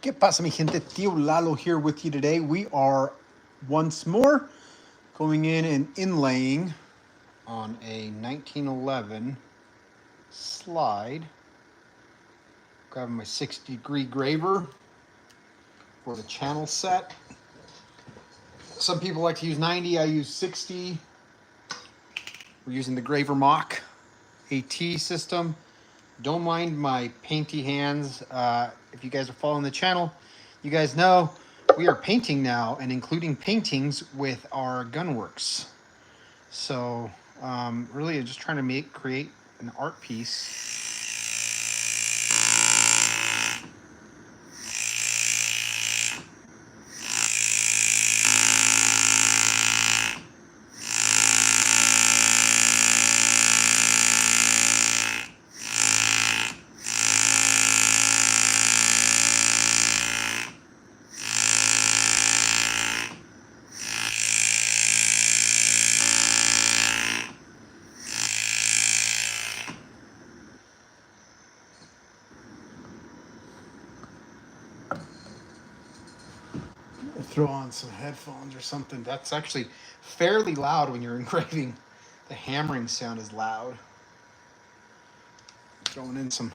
¿Qué pasa, mi gente? Tío Lalo here with you today. We are once more going in and inlaying on a 1911 slide. Grabbing my 60-degree graver for the channel set. Some people like to use 90, I use 60. We're using the Graver Mock AT system. Don't mind my painty hands. If you guys are following the channel, you guys know we are painting now and including paintings with our Gunworks. So really just trying to create an art piece. Throw on some headphones or something. That's actually fairly loud when you're engraving. The hammering sound is loud. Throwing in some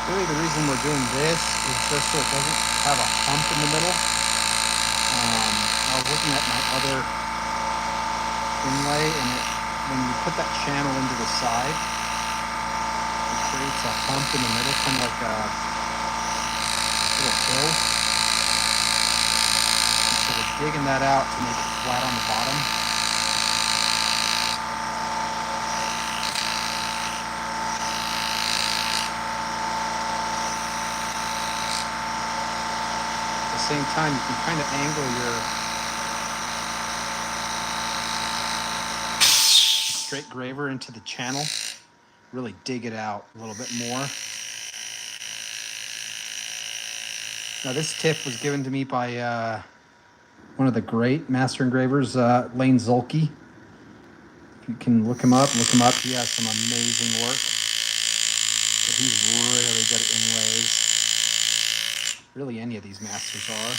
really the reason we're doing this is just so it doesn't have a hump in the middle. I was looking at my other inlay, and when you put that channel into the side, it creates a hump in the middle, kind of like a little hill. And so we're digging that out to make it flat on the bottom. Same time, you can kind of angle your straight graver into the channel. Really dig it out a little bit more. Now this tip was given to me by one of the great master engravers, Lane Zolke. If you can look him up. He has some amazing work. But he's really good at inlays. Really, any of these masters are.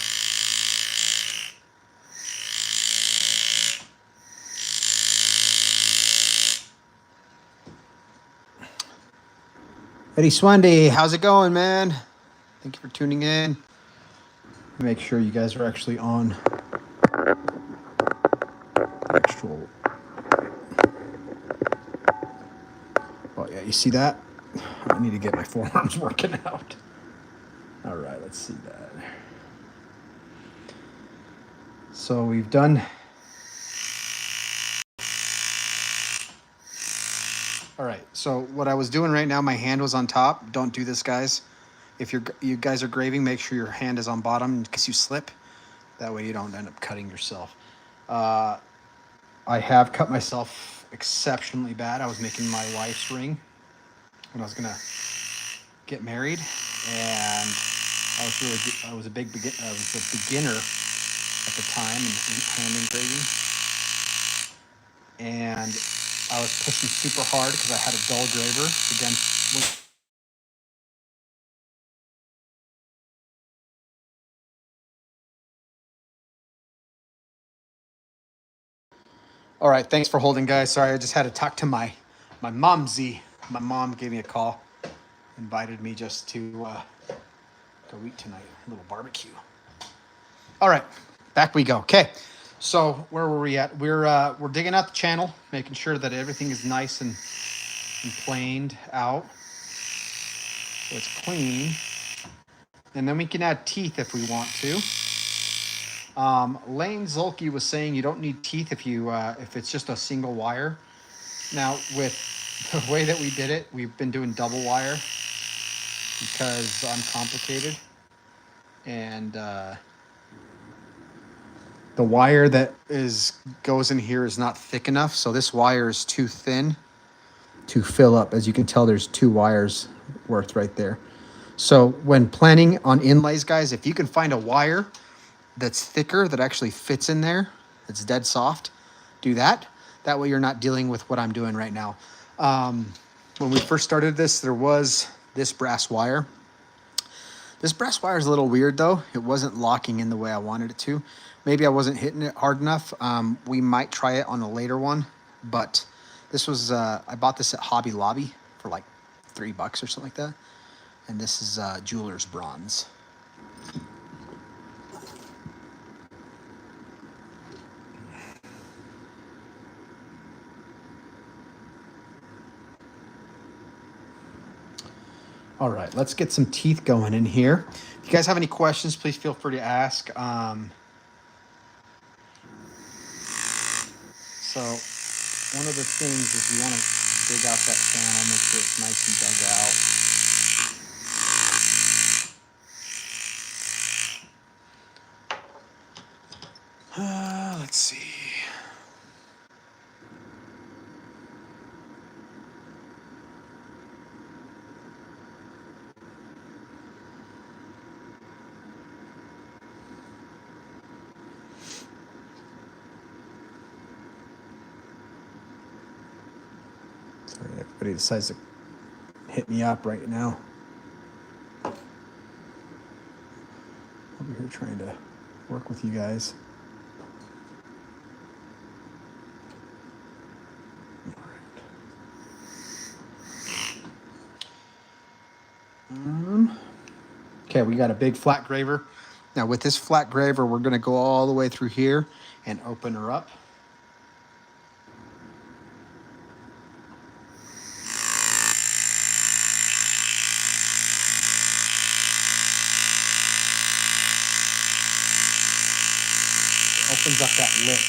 Eddie Swendy, how's it going, man? Thank you for tuning in. Make sure you guys are actually on actual. Oh yeah, you see that? I need to get my forearms working out. All right, let's see that. So we've done. All right, so what I was doing right now, my hand was on top. Don't do this, guys. If you guys are graving, make sure your hand is on bottom in case you slip. That way you don't end up cutting yourself. I have cut myself exceptionally bad. I was making my wife's ring when I was gonna get married, and I was a beginner at the time in hand engraving, and I was pushing super hard because I had a dull graver against. All right, thanks for holding, guys. Sorry, I just had to talk to my momsy. My mom gave me a call, invited me just to go eat tonight, a little barbecue. All right, back we go. Okay, so where were we at? We're digging out the channel, making sure that everything is nice and planed out, so it's clean. And then we can add teeth if we want to. Lane Zolke was saying you don't need teeth if it's just a single wire. Now, with the way that we did it, we've been doing double wire because I'm complicated. And the wire that goes in here is not thick enough. So this wire is too thin to fill up. As you can tell, there's 2 wires worth right there. So when planning on inlays, guys, if you can find a wire that's thicker, that actually fits in there, that's dead soft, do that. That way you're not dealing with what I'm doing right now. When we first started this, there was this brass wire. This brass wire is a little weird though. It wasn't locking in the way I wanted it to. Maybe I wasn't hitting it hard enough. We might try it on a later one, but this was, I bought this at Hobby Lobby for like $3 or something like that. And this is jeweler's bronze. All right, let's get some teeth going in here. If you guys have any questions, please feel free to ask. So one of the things is you want to dig out that channel, make sure it's nice and dug out. Let's see. Sorry, everybody decides to hit me up right now. Over here trying to work with you guys. Okay, we got a big flat graver. Now with this flat graver, we're gonna go all the way through here and open her up. Opens up that lip.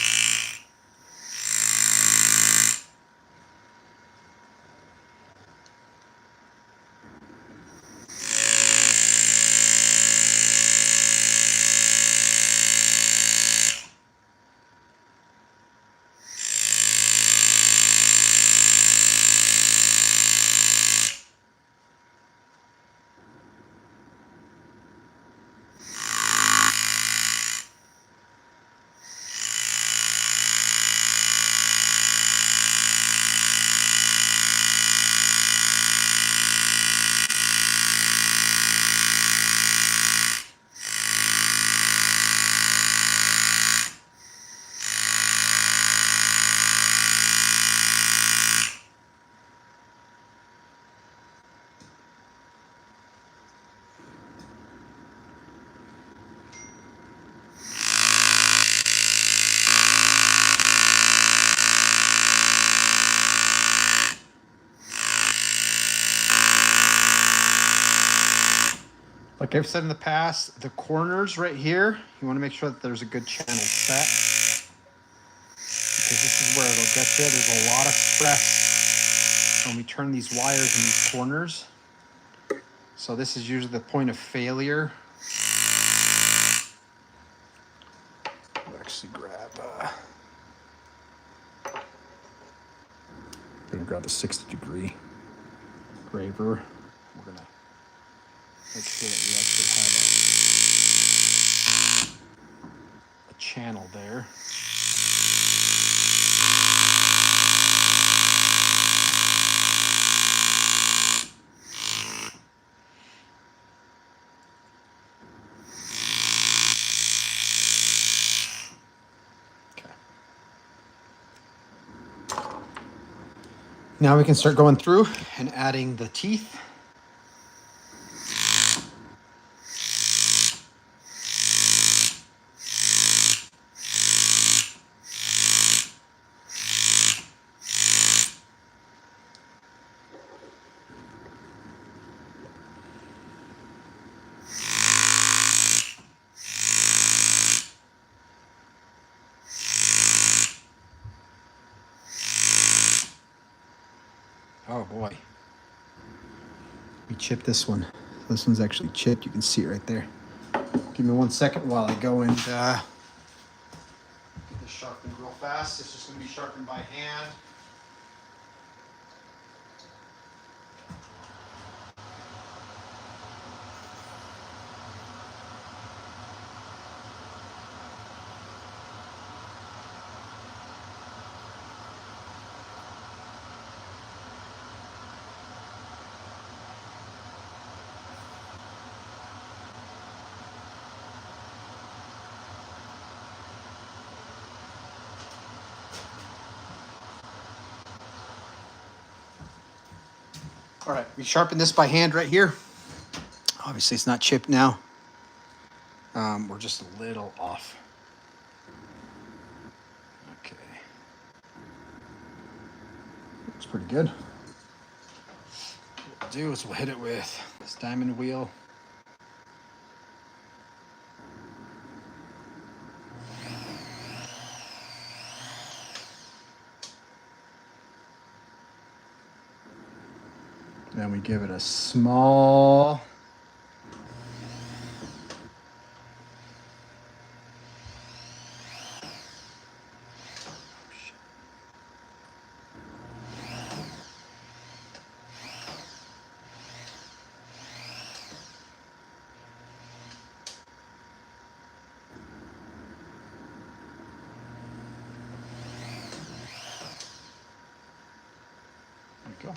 Like I've said in the past, the corners right here, you want to make sure that there's a good channel set, because this is where it'll get you. There's a lot of stress when we turn these wires in these corners. So this is usually the point of failure. I'll actually grab the 60-degree engraver. We're gonna make sure that we actually have a channel there. Now we can start going through and adding the teeth. Oh boy. We chipped this one. This one's actually chipped. You can see it right there. Give me 1 second while I go and get this sharpened real fast. It's just going to be sharpened by hand. All right, we sharpened this by hand right here. Obviously, it's not chipped now. We're just a little off. Okay. Looks pretty good. What we'll do is we'll hit it with this diamond wheel. Then we give it a small go.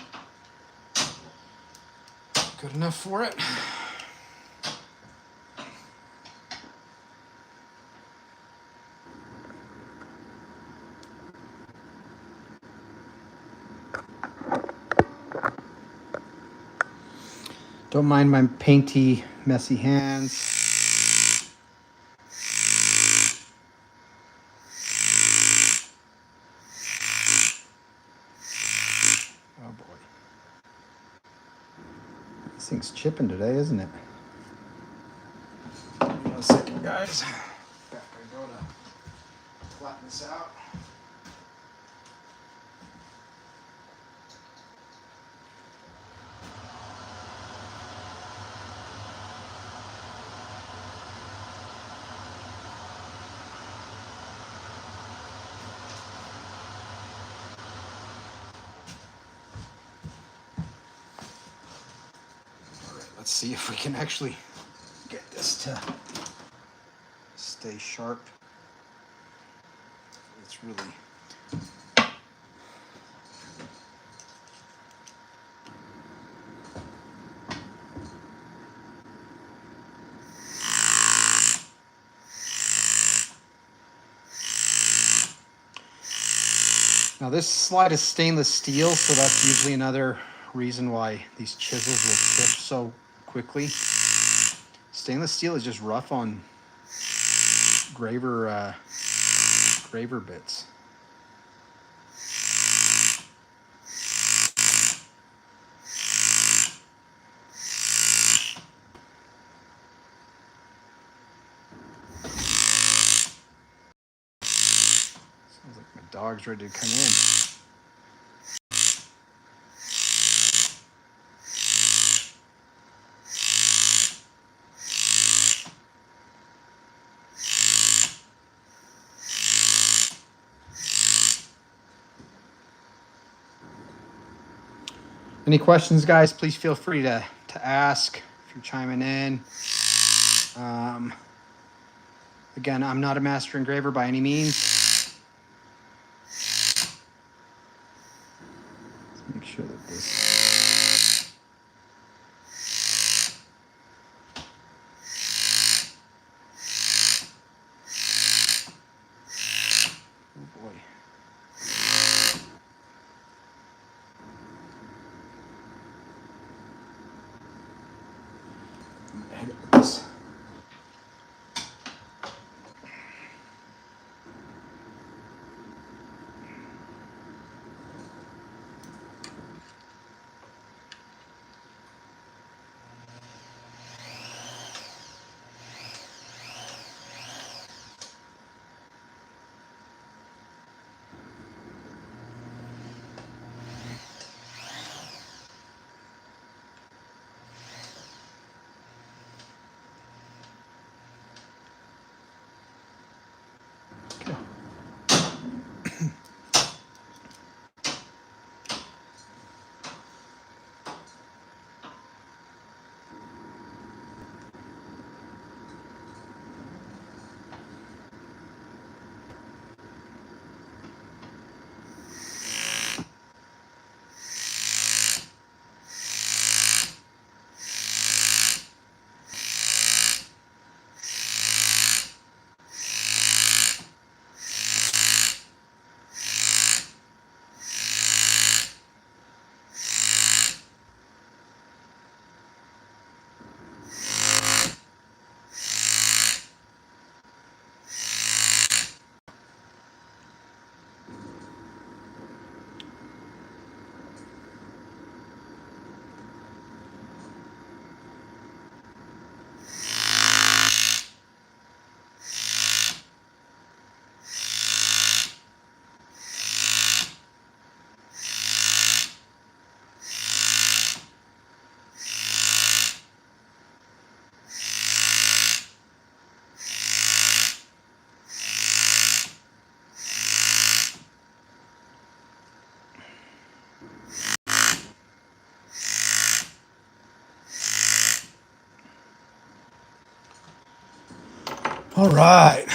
Good enough for it. Don't mind my painty, messy hands. Oh boy. This thing's chipping today, isn't it? Give me 1 second, guys. Back I go to flatten this out. All right, let's see if we can actually get this to stay sharp. It's really now this slide is stainless steel, so that's usually another reason why these chisels will chip so quickly. Stainless steel is just rough on graver bits. Dog's ready to come in. Any questions, guys, please feel free to ask if you're chiming in. Again, I'm not a master engraver by any means. Let's make sure that this... Oh boy. Hit it with this. All right.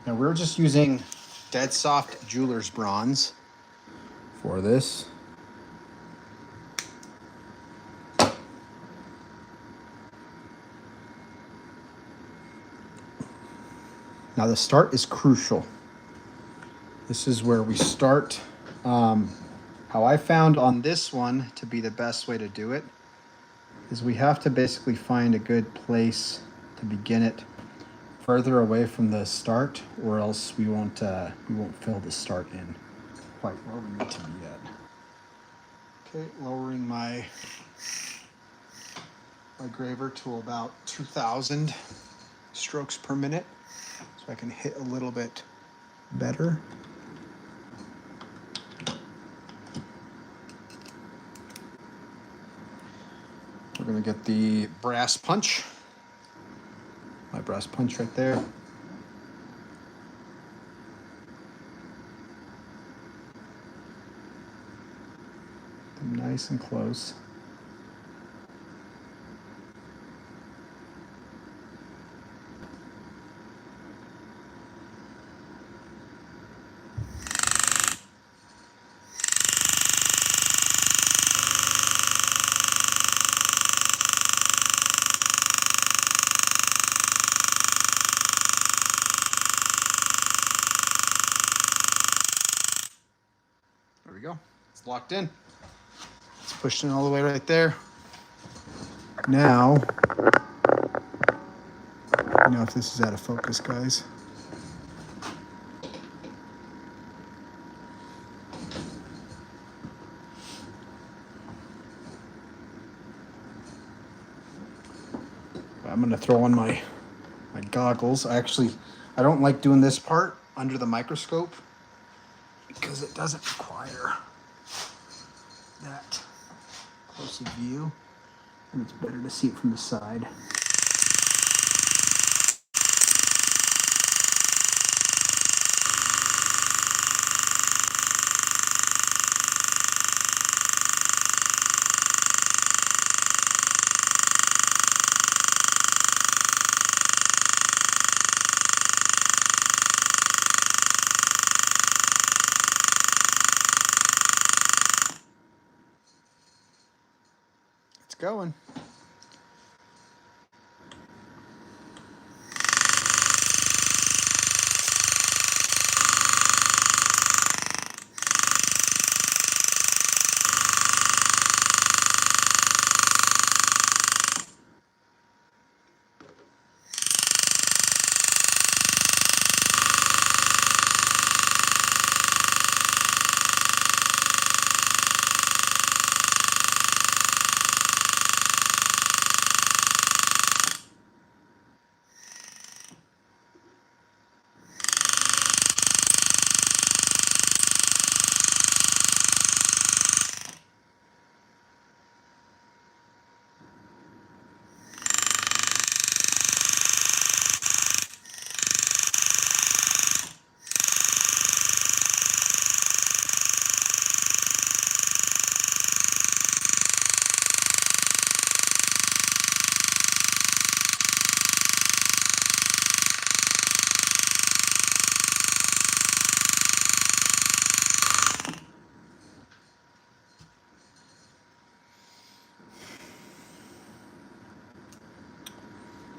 Now we're just using dead soft jeweler's bronze for this. Now the start is crucial. This is where we start. How I found on this one to be the best way to do it is we have to basically find a good place to begin it further away from the start, or else we won't fill the start in quite where we need to be at. Okay, lowering my graver to about 2,000 strokes per minute so I can hit a little bit better. We're gonna get the brass punch. My brass punch right there. Nice and close. There we go. It's locked in. It's pushed in all the way right there. Now if this is out of focus, guys. I'm gonna throw on my goggles. I don't like doing this part under the microscope because it doesn't require that close a view, and it's better to see it from the side. It's going.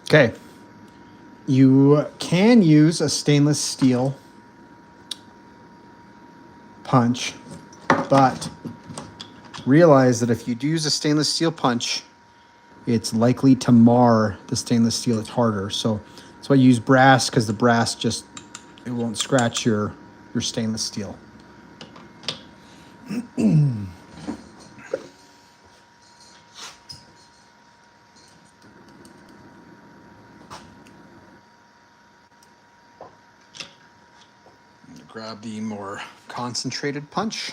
Okay. You can use a stainless steel punch, but realize that if you do use a stainless steel punch, it's likely to mar the stainless steel. It's harder. So that's why you use brass, because the brass it won't scratch your stainless steel. Grab the more concentrated punch.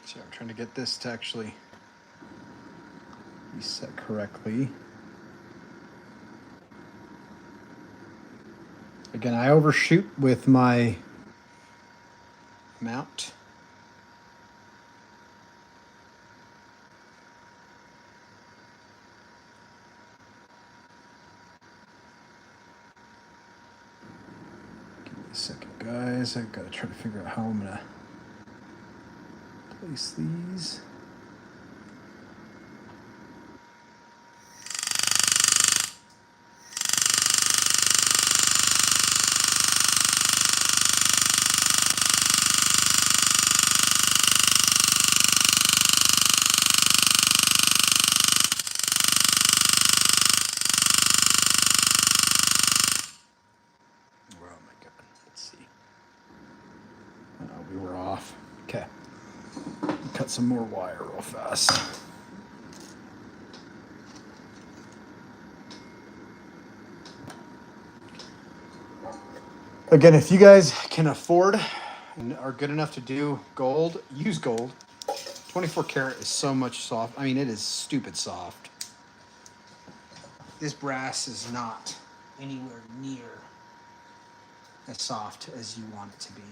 So I'm trying to get this to actually be set correctly. Again, I overshoot with my mount. Give me a second, guys. I've got to try to figure out how I'm going to place these. We were off. Okay. Cut some more wire real fast. Again, if you guys can afford and are good enough to do gold, use gold. 24 karat is so much soft. I mean, it is stupid soft. This brass is not anywhere near as soft as you want it to be.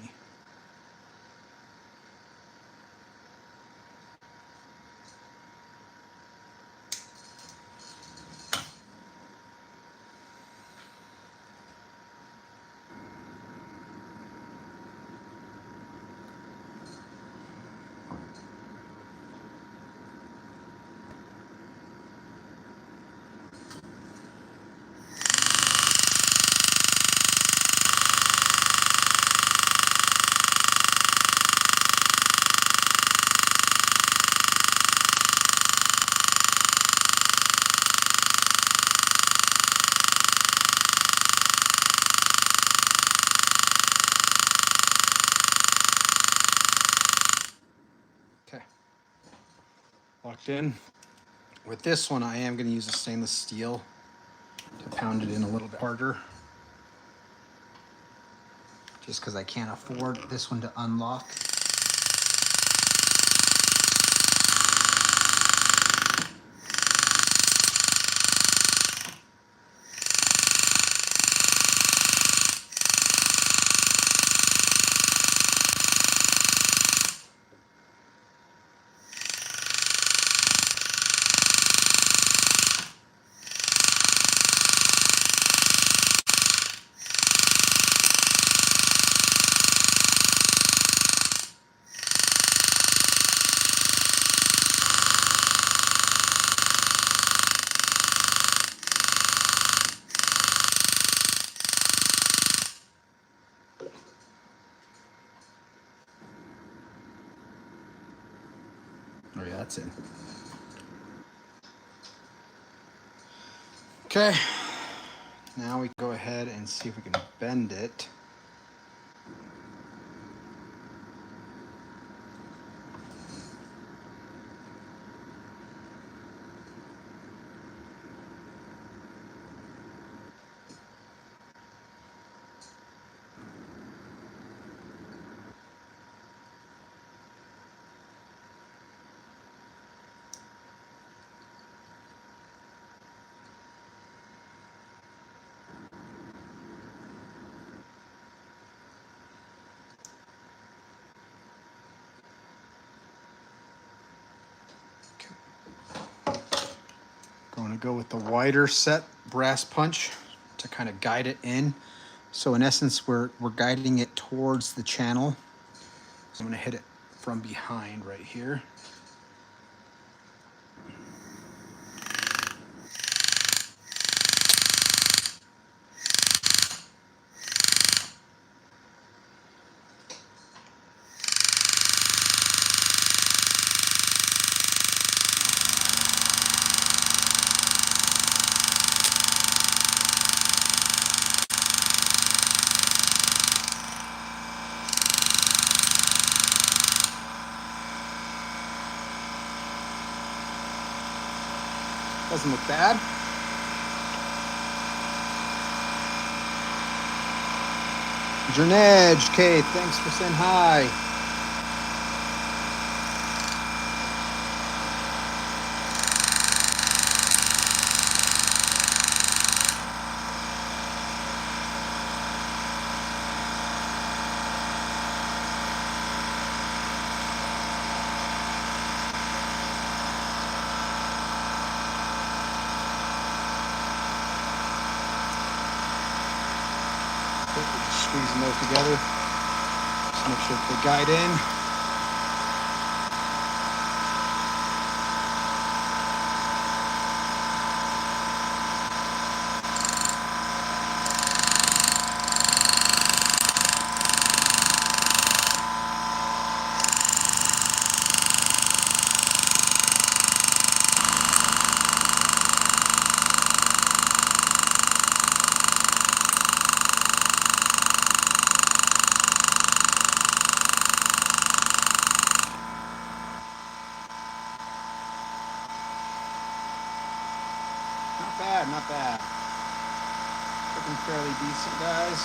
Okay, locked in. With this one, I am going to use a stainless steel to pound it in a little bit harder. Just because I can't afford this one to unlock. Oh yeah, that's it. Okay, now we go ahead and see if we can bend it. Going to go with the wider set brass punch to kind of guide it in. So in essence, we're guiding it towards the channel. So I'm going to hit it from behind right here. Doesn't look bad. Jernedge, okay, thanks for saying hi. Squeezing those together. Just make sure that they guide in. not bad. Looking fairly decent, guys.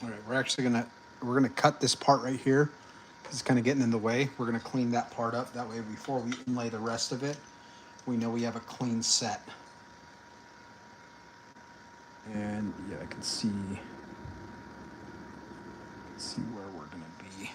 All right, we're gonna cut this part right here because it's kind of getting in the way. We're gonna clean that part up. That way, before we inlay the rest of it, we know we have a clean set. And yeah, I can see where we're gonna be.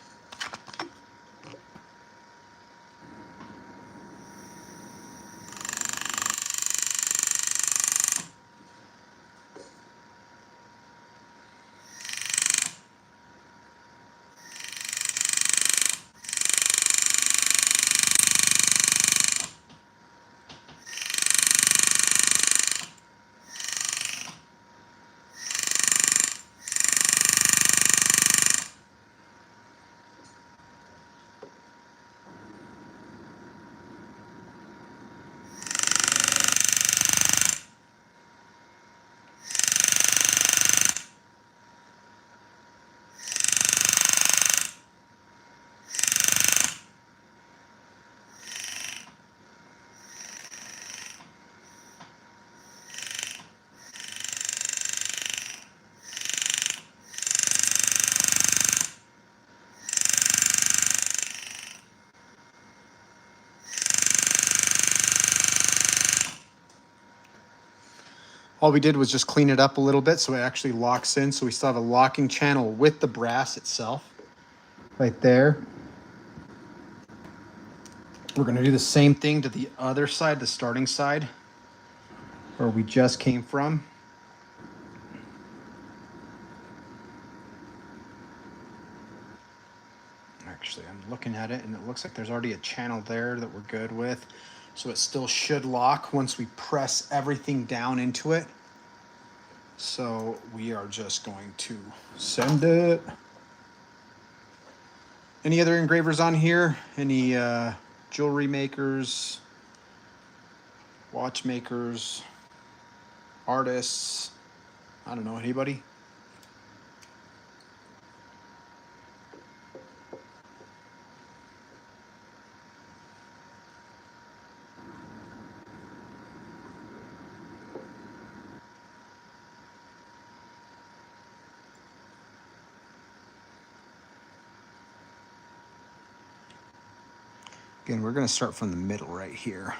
All we did was just clean it up a little bit so it actually locks in. So we still have a locking channel with the brass itself right there. We're gonna do the same thing to the other side, the starting side, where we just came from. Actually, I'm looking at it and it looks like there's already a channel there that we're good with. So it still should lock once we press everything down into it. So we are just going to send it. Any other engravers on here? Any jewelry makers, watchmakers, artists? I don't know, anybody? Again, we're going to start from the middle right here.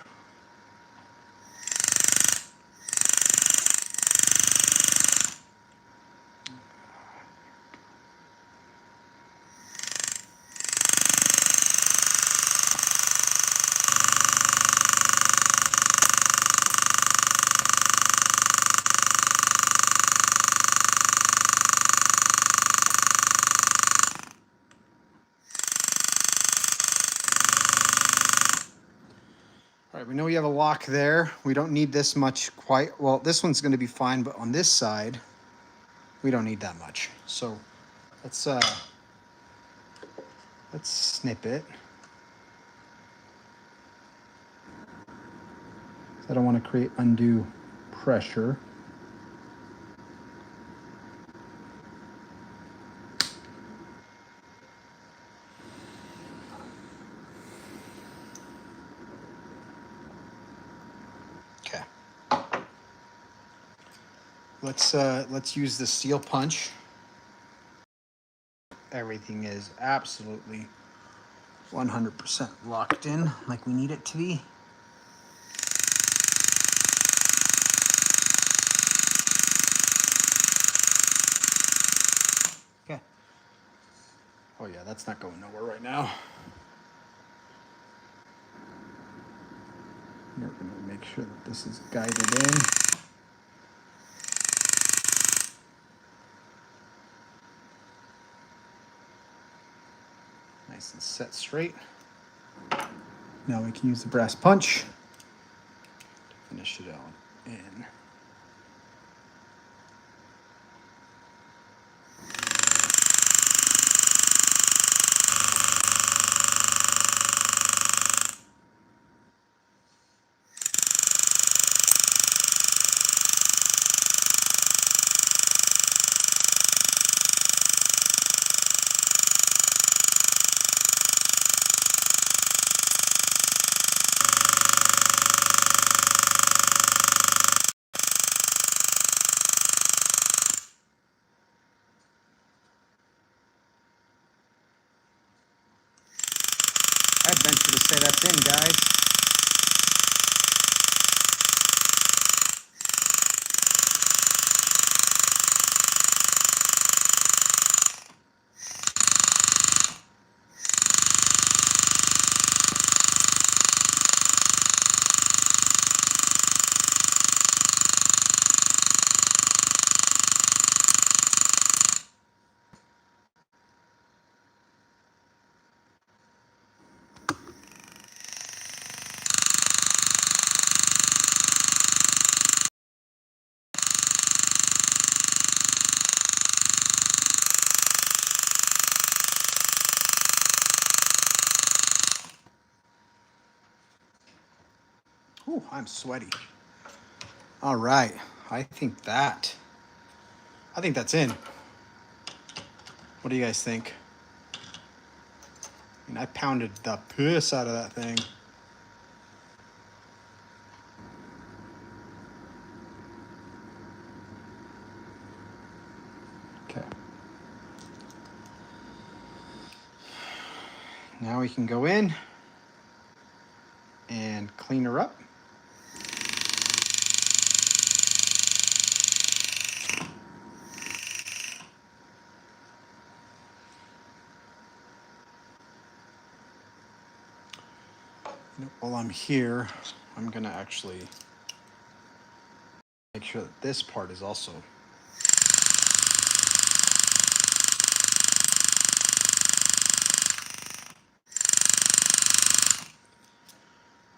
All right, we know we have a lock there. We don't need this much quite. Well, this one's going to be fine, but on this side, we don't need that much. So let's snip it. I don't want to create undue pressure. Okay. Let's use the steel punch. Everything is absolutely 100% locked in like we need it to be. Okay. Oh yeah, that's not going nowhere right now. We're going to make sure that this is guided in. Nice and set straight. Now we can use the brass punch to finish it out in. I'd venture to say that's in, guys. Ooh, I'm sweaty. All right, I think that's in. What do you guys think? I mean, I pounded the piss out of that thing. Okay. Now we can go in and clean her up. While I'm here, I'm gonna actually make sure that this part is also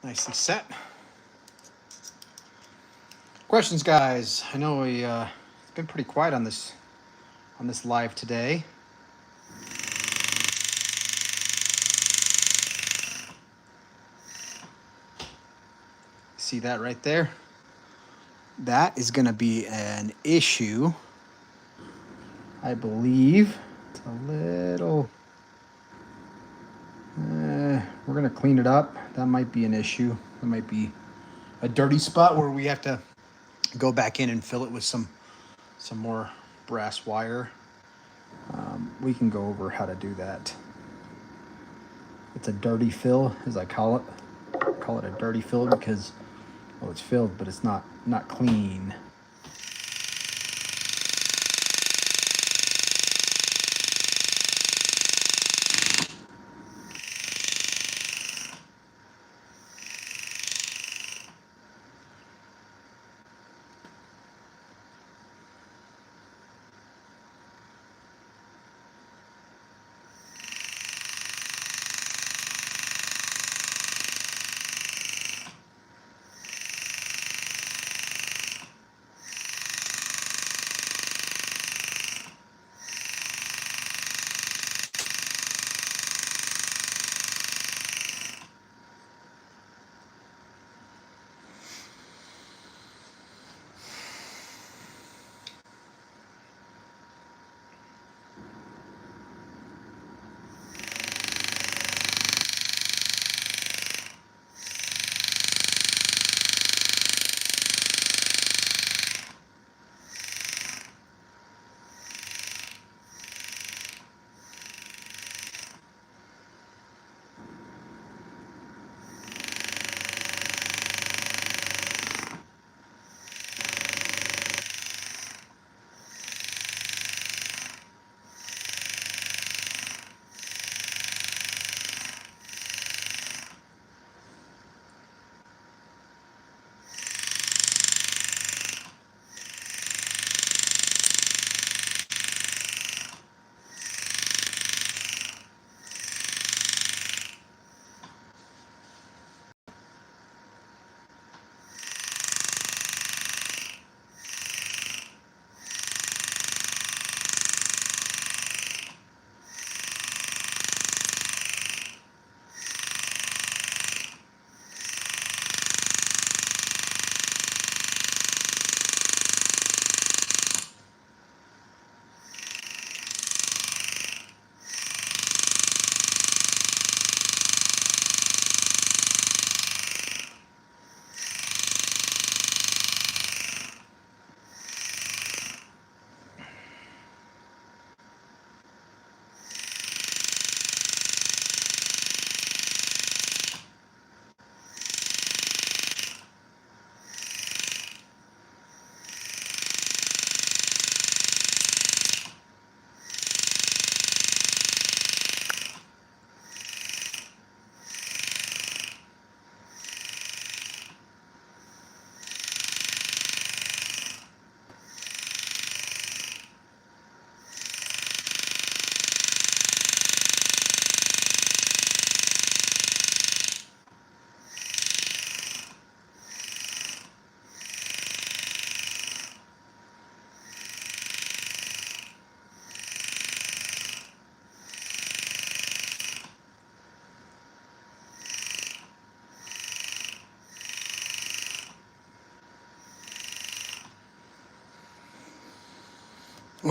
nicely set. Questions, guys? I know it's been pretty quiet on this live today. See that right there? That is going to be an issue. I believe it's a little. We're going to clean it up. That might be an issue. That might be a dirty spot where we have to go back in and fill it with some more brass wire. We can go over how to do that. It's a dirty fill, as I call it. I call it a dirty fill because, well, it's filled, but it's not clean.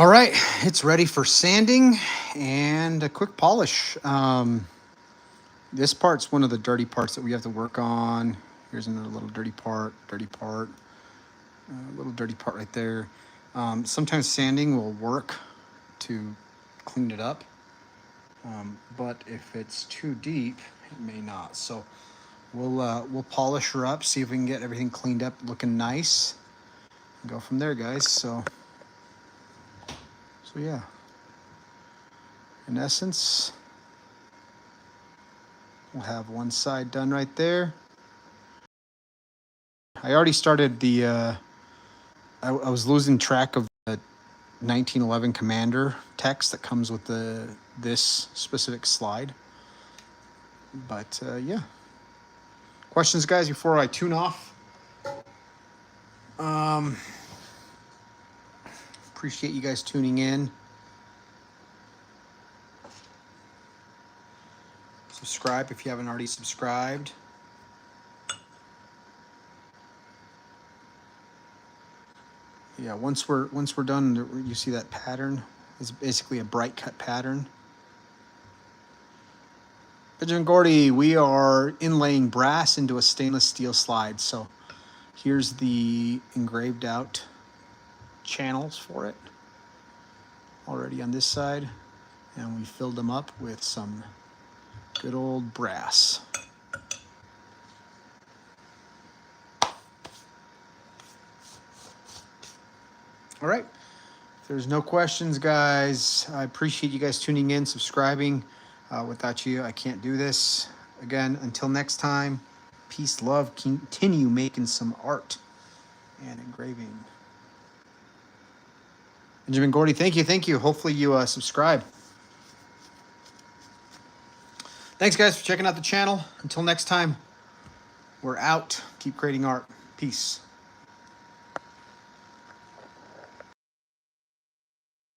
All right, it's ready for sanding and a quick polish. This part's one of the dirty parts that we have to work on. Here's another little dirty part, a little dirty part right there. Sometimes sanding will work to clean it up, but if it's too deep, it may not. So we'll polish her up, see if we can get everything cleaned up, looking nice, and go from there, guys. So yeah, in essence, we'll have one side done right there. I already started the, I was losing track of the 1911 Commander text that comes with this specific slide. But yeah. Questions, guys, before I tune off? Appreciate you guys tuning in. Subscribe if you haven't already subscribed. Yeah, once we're done, you see that pattern? It's basically a bright cut pattern. Benjamin Gordy, we are inlaying brass into a stainless steel slide. So here's the engraved out channels for it already on this side, and we filled them up with some good old brass. All right, if there's no questions, guys, I appreciate you guys tuning in, subscribing. Without you, I can't do this. Again, until next time, peace, love, continue making some art and engraving. Benjamin Gordy, thank you. Hopefully you subscribe. Thanks, guys, for checking out the channel. Until next time, we're out. Keep creating art. Peace.